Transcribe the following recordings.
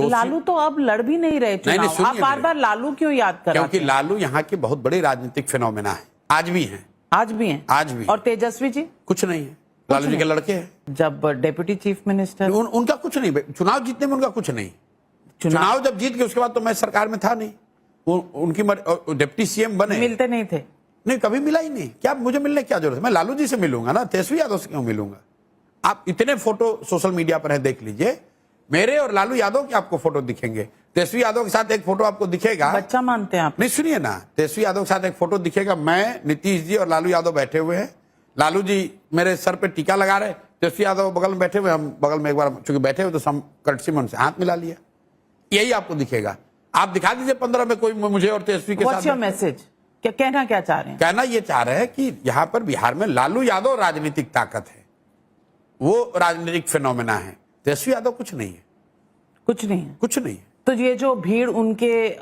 लालू तो अब लड़ भी नहीं रहे चुनाव। आप बार बार लालू क्यों याद कर रहे हैं? क्योंकि लालू यहाँ के बहुत बड़े राजनीतिक फिनोमेना है, आज भी हैं। आज भी हैं। आज भी। और तेजस्वी जी कुछ नहीं है, लालू जी के लड़के हैं। जब डेप्यूटी चीफ मिनिस्टर उनका कुछ नहीं, चुनाव जीतने में उनका कुछ नहीं। चुनाव जब जीत गए उसके बाद तो मैं सरकार में था नहीं, उनकी डिप्टी सीएम बने, मिलते नहीं थे। नहीं, कभी मिला ही नहीं। क्या मुझे मिलने क्या जरूरत है? मैं लालू जी से मिलूंगा ना, तेजस्वी यादव से क्यों मिलूंगा? आप इतने फोटो सोशल मीडिया पर है, देख लीजिए, मेरे और लालू यादव के आपको फोटो दिखेंगे। तेजस्वी यादव के साथ एक फोटो आपको दिखेगा, बच्चा मानते हैं आप? नहीं, सुनिए ना, तेजस्वी यादव के साथ एक फोटो दिखेगा, मैं, नीतीश जी और लालू यादव बैठे हुए हैं। लालू जी मेरे सर पे टीका लगा रहे, तेजस्वी यादव बगल में बैठे हुए, हम बगल में एक बार चूंकि बैठे हुए तो कर्टसी में उनसे हाथ मिला लिया। यही आपको दिखेगा। आप दिखा दीजिए 15 में कोई मुझे और तेजस्वी के साथ। मैसेज क्या कहना क्या चाह रहे हैं? कहना ये चाह रहे हैं कि यहाँ पर बिहार में लालू यादव राजनीतिक ताकत है, वो राजनीतिक फिनोमेना है। तेजस्वी यादव कुछ नहीं है, कुछ नहीं है, कुछ नहीं है। तो ये जो भीड़ उनके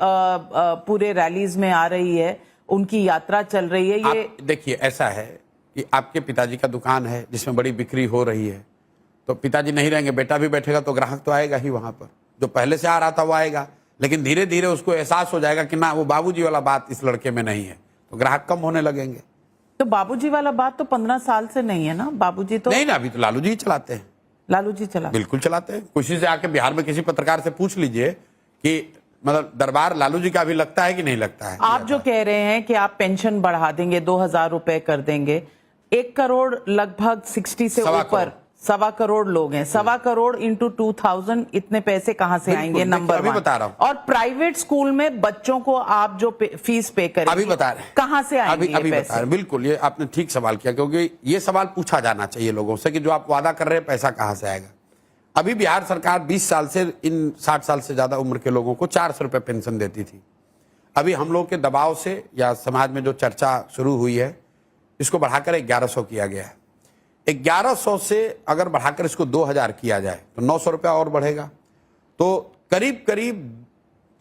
पूरे रैलीज में आ रही है, उनकी यात्रा चल रही है, ये देखिए, ऐसा है कि आपके पिताजी का दुकान है जिसमें बड़ी बिक्री हो रही है, तो पिताजी नहीं रहेंगे, बेटा भी बैठेगा तो ग्राहक तो आएगा ही वहां पर। जो पहले से आ रहा था वो आएगा, लेकिन धीरे धीरे उसको एहसास हो जाएगा कि ना, वो बाबूजी वाला बात इस लड़के में नहीं है, तो ग्राहक कम होने लगेंगे। तो बाबूजी वाला बात तो 15 साल से नहीं है ना? बाबूजी तो नहीं ना, अभी तो लालू जी चलाते हैं। लालू जी चला, बिल्कुल चलाते हैं। किसी से आके बिहार में किसी पत्रकार से पूछ लीजिए कि मतलब दरबार लालू जी का अभी लगता है कि नहीं लगता है। आप जो कह रहे हैं कि आप पेंशन बढ़ा देंगे, 2000 रुपए कर देंगे, 1 करोड़ लगभग 60 से ऊपर 1.25 करोड़ लोग हैं। 1.25 करोड़ इंटू 2000, इतने पैसे कहां से आएंगे? नंबर अभी बता रहा हूं। और प्राइवेट स्कूल में बच्चों को आप जो फीस पे करेंगे, अभी बता रहे हैं, कहां से आएंगे अभी बता रहे हैं। बिल्कुल, ये आपने ठीक सवाल किया, क्योंकि ये सवाल पूछा जाना चाहिए लोगों से कि जो आप वादा कर रहे हैं पैसा कहां से आएगा। अभी बिहार सरकार 20 साल से इन 60 साल से ज्यादा उम्र के लोगों को 400 रुपए पेंशन देती थी। अभी हम लोग के दबाव से या समाज में जो चर्चा शुरू हुई है, इसको बढ़ाकर 1100 किया गया है। 1100 से अगर बढ़ाकर इसको 2000 किया जाए तो 900 रुपया और बढ़ेगा, तो करीब करीब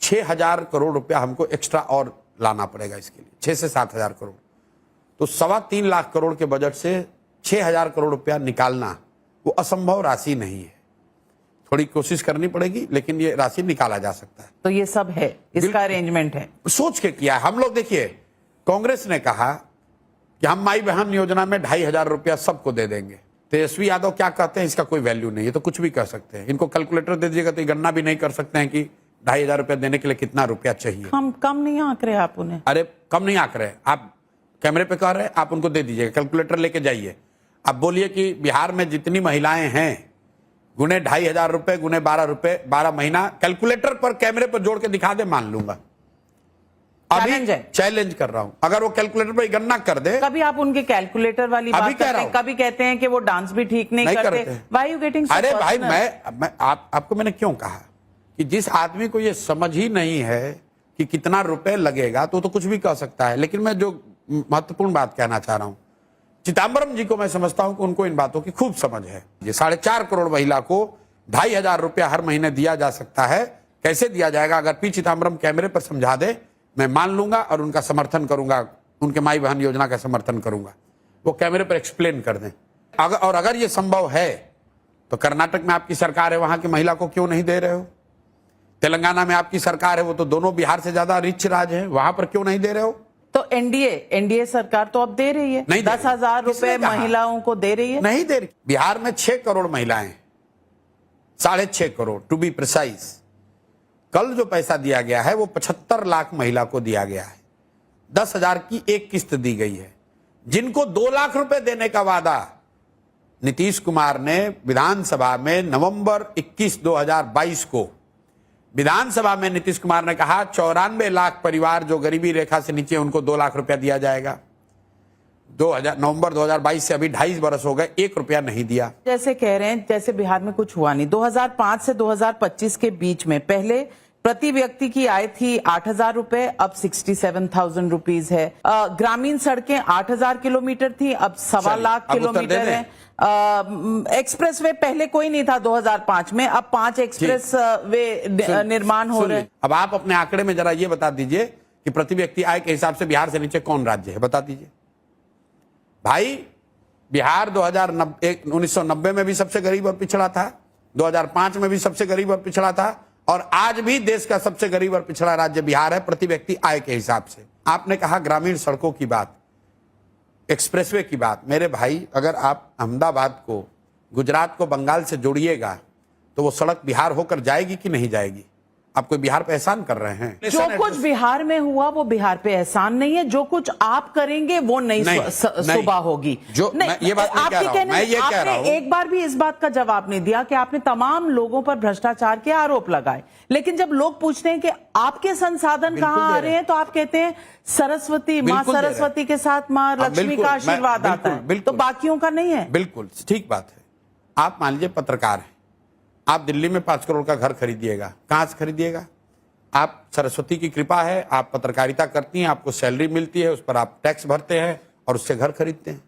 6000 करोड़ रुपया हमको एक्स्ट्रा और लाना पड़ेगा इसके लिए, 6 से 7000 करोड़। तो 3.25 लाख करोड़ के बजट से 6000 करोड़ रुपया निकालना वो असंभव राशि नहीं है। थोड़ी कोशिश करनी पड़ेगी, लेकिन ये राशि निकाला जा सकता है। तो ये सब है, इसका अरेंजमेंट है, सोच के किया है हम लोग। देखिए, कांग्रेस ने कहा कि हम माई बहन योजना में 2500 रुपया सबको दे देंगे। तेजस्वी यादव क्या कहते हैं, इसका कोई वैल्यू नहीं है, तो कुछ भी कर सकते हैं। इनको कैलकुलेटर दे दीजिएगा तो गणना भी नहीं कर सकते हैं कि 2500 रुपया देने के लिए कितना रुपया चाहिए। हम कम नहीं आंक रहे आप उन्हें? अरे कम नहीं आंक रहे, आप कैमरे पे कह रहे हैं, आप उनको दे दीजिएगा, कैलकुलेटर लेके जाइए। आप बोलिए कि बिहार में जितनी महिलाएं हैं, गुने 2500 रुपए गुने 12 रुपए 12 महीना, कैलकुलेटर पर कैमरे पर जोड़ के दिखा दे, मान लूंगा। अभी चैलेंज कर रहा हूं, अगर वो कैलकुलेटर पर गणना कर दे। कभी आप उनके कैलकुलेटर वाली बात करते हैं, कभी कहते हैं कि वो डांस भी ठीक नहीं करते। Why you getting so अरे भाई, personal? मैं आपको मैंने क्यों कहा कि जिस आदमी को ये समझ ही नहीं है कि कितना रुपए लगेगा तो कुछ भी कह सकता है। लेकिन मैं जो महत्वपूर्ण बात कहना चाह रहा हूं, चिदम्बरम जी को मैं समझता हूं कि उनको इन बातों की खूब समझ है। ये 4.5 करोड़ महिला को 2500 रुपया हर महीने दिया जा सकता है। कैसे दिया जाएगा, अगर पी चिदम्बरम कैमरे पर समझा दे, मैं मान लूंगा और उनका समर्थन करूंगा, उनके माई बहन योजना का समर्थन करूंगा। वो कैमरे पर एक्सप्लेन कर दें। अगर ये संभव है तो कर्नाटक में आपकी सरकार है, वहां की महिला को क्यों नहीं दे रहे हो? तेलंगाना में आपकी सरकार है, वो तो दोनों बिहार से ज्यादा रिच राज्य है, वहां पर क्यों नहीं दे रहे हो? तो एनडीए सरकार तो अब दे रही है, 10,000 रुपए महिलाओं को दे रही है। नहीं दे रही। बिहार में 6 करोड़ महिलाएं, 6.5 करोड़ टू बी प्रिसाइज। कल जो पैसा दिया गया है वो 75 लाख महिला को दिया गया है। 10,000 की एक किस्त दी गई है। जिनको 2 लाख रुपए देने का वादा नीतीश कुमार ने विधानसभा में नवंबर 21, 2022 को विधानसभा में नीतीश कुमार ने कहा 94 लाख परिवार जो गरीबी रेखा से नीचे, उनको 2 लाख रुपया दिया जाएगा। नवंबर 2022 से अभी 2.5 बरस हो गए, 1 रुपया नहीं दिया। जैसे कह रहे हैं जैसे बिहार में कुछ हुआ नहीं। 2005 से 2025 के बीच में पहले प्रति व्यक्ति की आय थी 8,000 रुपए, अब 67,000 रुपीज है। ग्रामीण सड़कें 8,000 किलोमीटर थी, अब 1.25 लाख किलोमीटर है। एक्सप्रेस वे पहले कोई नहीं था 2005 में, अब 5 एक्सप्रेस वे निर्माण हो रहे हैं। अब आप अपने आंकड़े में जरा ये बता दीजिए कि प्रति व्यक्ति आय के हिसाब से बिहार से नीचे कौन राज्य है, बता दीजिए भाई। बिहार 1990 में भी सबसे गरीब और पिछड़ा था, 2005 में भी सबसे गरीब और पिछड़ा था, और आज भी देश का सबसे गरीब और पिछड़ा राज्य बिहार है प्रति व्यक्ति आय के हिसाब से। आपने कहा ग्रामीण सड़कों की बात, एक्सप्रेसवे की बात। मेरे भाई, अगर आप अहमदाबाद को गुजरात को बंगाल से जोड़िएगा तो वो सड़क बिहार होकर जाएगी कि नहीं जाएगी? आप कोई बिहार पे एहसान कर रहे हैं? जो कुछ बिहार में हुआ वो बिहार पे एहसान नहीं है, जो कुछ आप करेंगे वो नई सुबह होगी। जो नहीं, ये बात नहीं कह रहा हूं, मैं ये कह रहा हूं। एक बार भी इस बात का जवाब नहीं दिया कि आपने तमाम लोगों पर भ्रष्टाचार के आरोप लगाए, लेकिन जब लोग पूछते हैं कि आपके संसाधन कहां आ रहे हैं तो आप कहते हैं सरस्वती, माँ सरस्वती के साथ माँ लक्ष्मी का आशीर्वाद आता है, तो बाकियों का नहीं है। बिल्कुल ठीक बात है। आप मान लीजिए पत्रकार हैं, आप दिल्ली में 5 करोड़ का घर खरीदिएगा, कहां से खरीदिएगा? आप सरस्वती की कृपा है, आप पत्रकारिता करती हैं, आपको सैलरी मिलती है, उस पर आप टैक्स भरते हैं और उससे घर खरीदते हैं।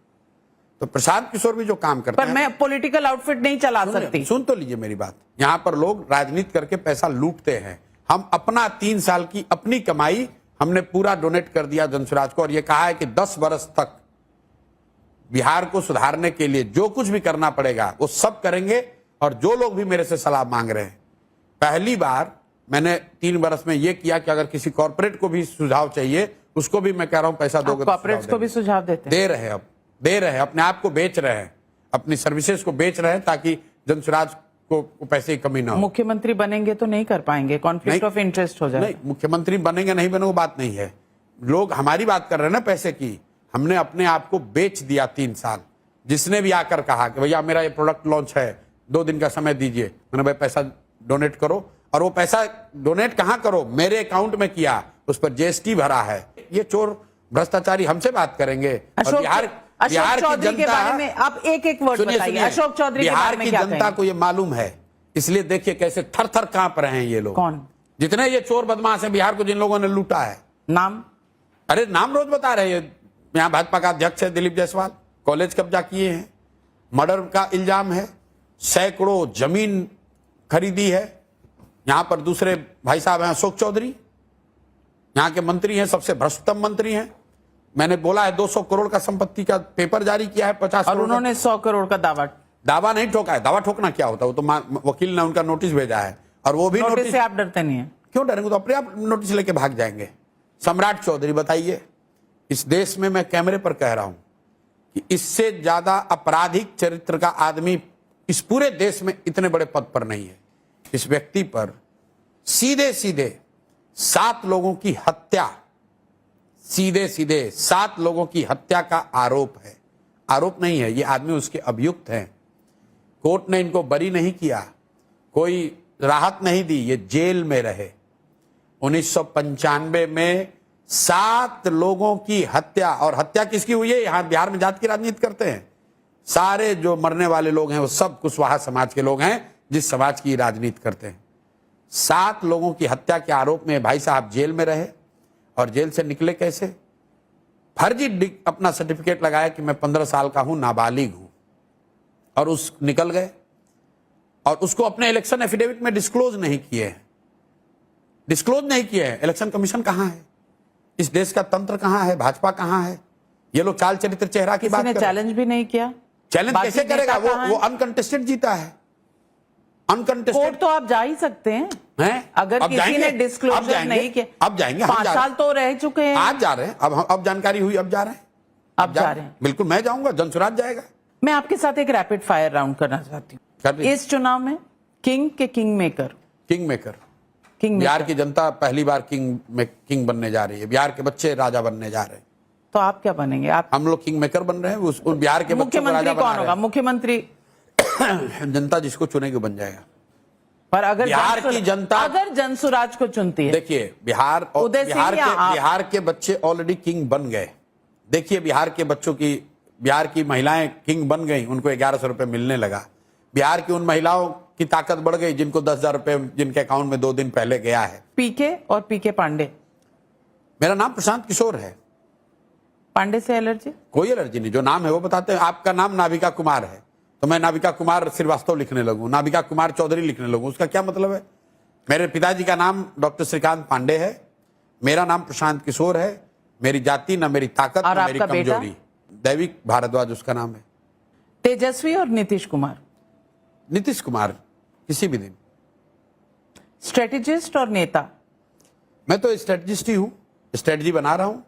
तो प्रशांत किशोर भी जो काम करते हैं, पर मैं पॉलिटिकल आउटफिट नहीं चला सकती। सुन तो लीजिए मेरी बात। यहां पर लोग राजनीति करके पैसा लूटते हैं। हम अपना 3 साल की अपनी कमाई हमने पूरा डोनेट कर दिया जनसुराज को और यह कहा है कि 10 वर्ष तक बिहार को सुधारने के लिए जो कुछ भी करना पड़ेगा वो सब करेंगे। और जो लोग भी मेरे से सलाह मांग रहे हैं, पहली बार मैंने 3 वर्ष में यह किया कि अगर किसी कॉर्पोरेट को भी सुझाव चाहिए उसको भी मैं कह रहा हूं पैसा दोगे। कॉर्पोरेट्स को भी सुझाव देते दे रहे हैं, अब दे रहे हैं, अपने आप को बेच रहे हैं, अपनी सर्विसेज को बेच रहे हैं ताकि जनसुराज को पैसे की कमी ना हो। मुख्यमंत्री बनेंगे तो नहीं कर पाएंगे, कॉन्फ्लिक्ट ऑफ इंटरेस्ट हो जाए। नहीं, मुख्यमंत्री बनेंगे नहीं बने वो बात नहीं है। लोग हमारी बात कर रहे हैं ना पैसे की। हमने अपने आप को बेच दिया 3 साल। जिसने भी आकर कहा कि भैया मेरा ये प्रोडक्ट लॉन्च है, 2 दिन का समय दीजिए, मैंने भाई पैसा डोनेट करो। और वो पैसा डोनेट कहां करो? मेरे अकाउंट में किया, उस पर जीएसटी भरा है। ये चोर भ्रष्टाचारी हमसे बात करेंगे। और बिहार की जनता के बारे में आप एक वर्ड बताइए। अशोक चौधरी बिहार की जनता को ये मालूम है, इसलिए देखिए कैसे थर थर कांप रहे हैं ये लोग। कौन? जितने ये चोर बदमाश है बिहार को, जिन लोगों ने लूटा है। नाम? अरे नाम रोज बता रहे हैं। यहाँ भाजपा का अध्यक्ष है दिलीप जायसवाल, कॉलेज कब्जा किए हैं, मर्डर का इल्जाम है, सैकड़ों जमीन खरीदी है। यहां पर दूसरे भाई साहब हैं अशोक चौधरी, यहां के मंत्री हैं, सबसे भ्रष्टतम मंत्री हैं। मैंने बोला है 200 करोड़ का संपत्ति का पेपर जारी किया है, 50 और उन्होंने 100 करोड़ का दावा नहीं ठोका है। दावा ठोकना क्या होता है? वो तो वकील ने उनका नोटिस भेजा है और वो भी नोटिस से आप डरते नहीं है? क्यों डरेंगे? तो अपने आप नोटिस लेके भाग जाएंगे। सम्राट चौधरी, बताइए, इस देश में मैं कैमरे पर कह रहा हूं कि इससे ज्यादा आपराधिक चरित्र का आदमी इस पूरे देश में इतने बड़े पद पर नहीं है। इस व्यक्ति पर सीधे सीधे 7 लोगों की हत्या, सीधे सीधे 7 लोगों की हत्या का आरोप है। आरोप नहीं है, ये आदमी उसके अभियुक्त हैं। कोर्ट ने इनको बरी नहीं किया, कोई राहत नहीं दी, ये जेल में रहे। 1995 में 7 लोगों की हत्या। और हत्या किसकी हुई है? यहां बिहार में जात की राजनीति करते हैं। सारे जो मरने वाले लोग हैं वो सब कुशवाहा समाज के लोग हैं, जिस समाज की राजनीति करते हैं। 7 लोगों की हत्या के आरोप में भाई साहब जेल में रहे। और जेल से निकले कैसे? फर्जी अपना सर्टिफिकेट लगाया कि मैं 15 साल का हूं, नाबालिग हूं, और उस निकल गए। और उसको अपने इलेक्शन एफिडेविट में डिस्क्लोज नहीं किए हैं। इलेक्शन कमीशन कहां है? इस देश का तंत्र कहां है? भाजपा कहां है? ये लोग चाल चरित्र चेहरा की बात कर रहे हैं। चैलेंज भी नहीं किया। चैलेंज कैसे करेगा? वो अनकंटेस्टेड जीता है। अनकंटेस्टेड कोर्ट तो आप जा ही सकते हैं, अगर किसी ने डिस्क्लोजर नहीं किया। अब जाएंगे, 5 साल तो रह चुके हैं। आज जा रहे हैं, अब जानकारी हुई, अब जा रहे हैं। अब जा रहे हैं। बिल्कुल, मैं जाऊंगा, जनसुराज जाएगा। मैं आपके साथ एक रैपिड फायर राउंड करना चाहती हूँ। इस चुनाव में किंग के किंग मेकर बिहार की जनता पहली बार किंग बनने जा रही है। बिहार के बच्चे राजा बनने जा रहे हैं। तो आप क्या बनेंगे? हम लोग किंग मेकर बन रहे हैं। उस बिहार के बच्चों को राजा कौन होगा? मुख्यमंत्री जनता जिसको चुनेगी बन जाएगा। पर अगर बिहार की जनता अगर जनसुराज को चुनती है, देखिए बिहार के बच्चे ऑलरेडी किंग बन गए। देखिए बिहार की महिलाएं किंग बन गई, उनको 1100 रुपए मिलने लगा। बिहार की उन महिलाओं की ताकत बढ़ गई जिनको 10,000 रुपए जिनके अकाउंट में 2 दिन पहले गया है। पीके और पीके पांडे। मेरा नाम प्रशांत किशोर है। पांडे से एलर्जी? कोई एलर्जी नहीं, जो नाम है वो बताते हैं। आपका नाम नाविका कुमार है तो मैं नाविका कुमार श्रीवास्तव लिखने लगूं, नाविका कुमार चौधरी लिखने लगूं, उसका क्या मतलब है? मेरे पिताजी का नाम डॉक्टर श्रीकांत पांडे है, मेरा नाम प्रशांत किशोर है। मेरी जाति न मेरी ताकत न मेरी कमजोरी। दैविक भारद्वाज उसका नाम है। तेजस्वी और नीतीश कुमार? नीतीश कुमार किसी भी दिन। स्ट्रेटेजिस्ट और नेता? मैं तो स्ट्रेटजिस्ट ही हूँ, स्ट्रेटजी बना रहा हूँ।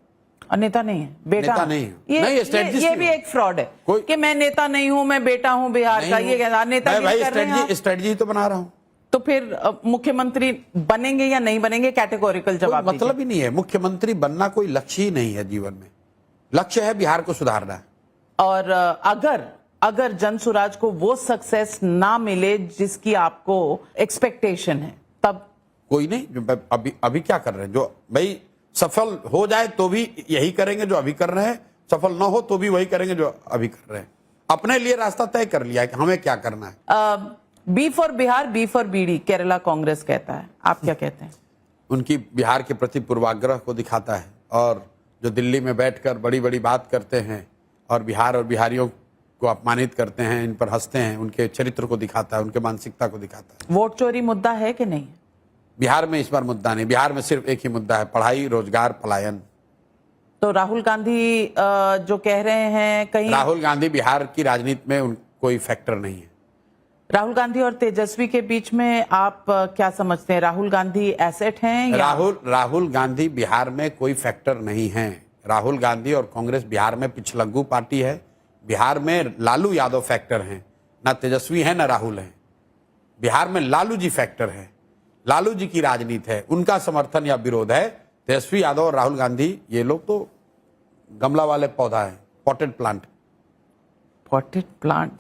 और नेता नहीं है, बेटा नेता नहीं है। ये, नहीं, ये, strategist ये ही भी हूँ। एक फ्रॉड है कोई- कि मैं नेता नहीं हूं, मैं बेटा हूं बिहार का। ये कहता नेता मैं भाई कर रहे हैं आप। स्ट्रेटजी तो बना रहा हूँ। तो फिर मुख्यमंत्री बनेंगे या नहीं बनेंगे, कैटेगोरिकल जवाब कोई मतलब ही नहीं है। मुख्यमंत्री बनना कोई लक्ष्य ही नहीं है जीवन में। लक्ष्य है बिहार को सुधारना। और अगर जनसुराज को वो सक्सेस ना मिले जिसकी आपको एक्सपेक्टेशन है, तब कोई नहीं, जो अभी क्या कर रहे हैं, जो भाई सफल हो जाए तो भी यही करेंगे जो अभी कर रहे हैं, सफल ना हो तो भी वही करेंगे जो अभी कर रहे हैं। अपने लिए रास्ता तय कर लिया है कि हमें क्या करना है। B for Bihar, B for BD, Kerala Congress कहता है, आप क्या कहते हैं? उनकी बिहार के प्रति पूर्वाग्रह को दिखाता है, और जो दिल्ली में बैठकर बड़ी बड़ी बात करते हैं और बिहार और बिहारियों को अपमानित करते हैं, इन पर हंसते हैं, उनके चरित्र को दिखाता है, उनके मानसिकता को दिखाता है। वोट चोरी मुद्दा है कि नहीं? बिहार में इस बार मुद्दा नहीं, बिहार में सिर्फ एक ही मुद्दा है, पढ़ाई, रोजगार, पलायन। तो राहुल गांधी जो कह रहे हैं कहीं, राहुल गांधी बिहार की राजनीति में कोई फैक्टर नहीं है। राहुल गांधी और तेजस्वी के बीच में आप क्या समझते हैं? राहुल गांधी एसेट हैं या? राहुल गांधी बिहार में कोई फैक्टर नहीं है। राहुल गांधी और कांग्रेस बिहार में पिछलग्गू पार्टी है। बिहार में लालू यादव फैक्टर हैं, ना तेजस्वी है ना राहुल है। बिहार में लालू जी फैक्टर है, लालू जी की राजनीति है, उनका समर्थन या विरोध है। तेजस्वी यादव और राहुल गांधी ये लोग तो गमला वाले पौधा है, पॉटेड प्लांट। पॉटेड प्लांट,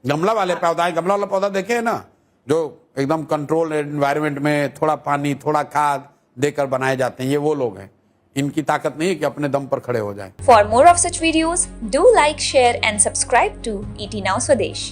गमला वाले पौधा है, गमला वाला पौधा देखे है ना, जो एकदम कंट्रोल एनवायरनमेंट में थोड़ा पानी थोड़ा खाद देकर बनाए जाते हैं, ये वो लोग हैं। इनकी ताकत नहीं है कि अपने दम पर खड़े हो जाएं। For more of such videos, do like, share and subscribe to ET Now Swadesh.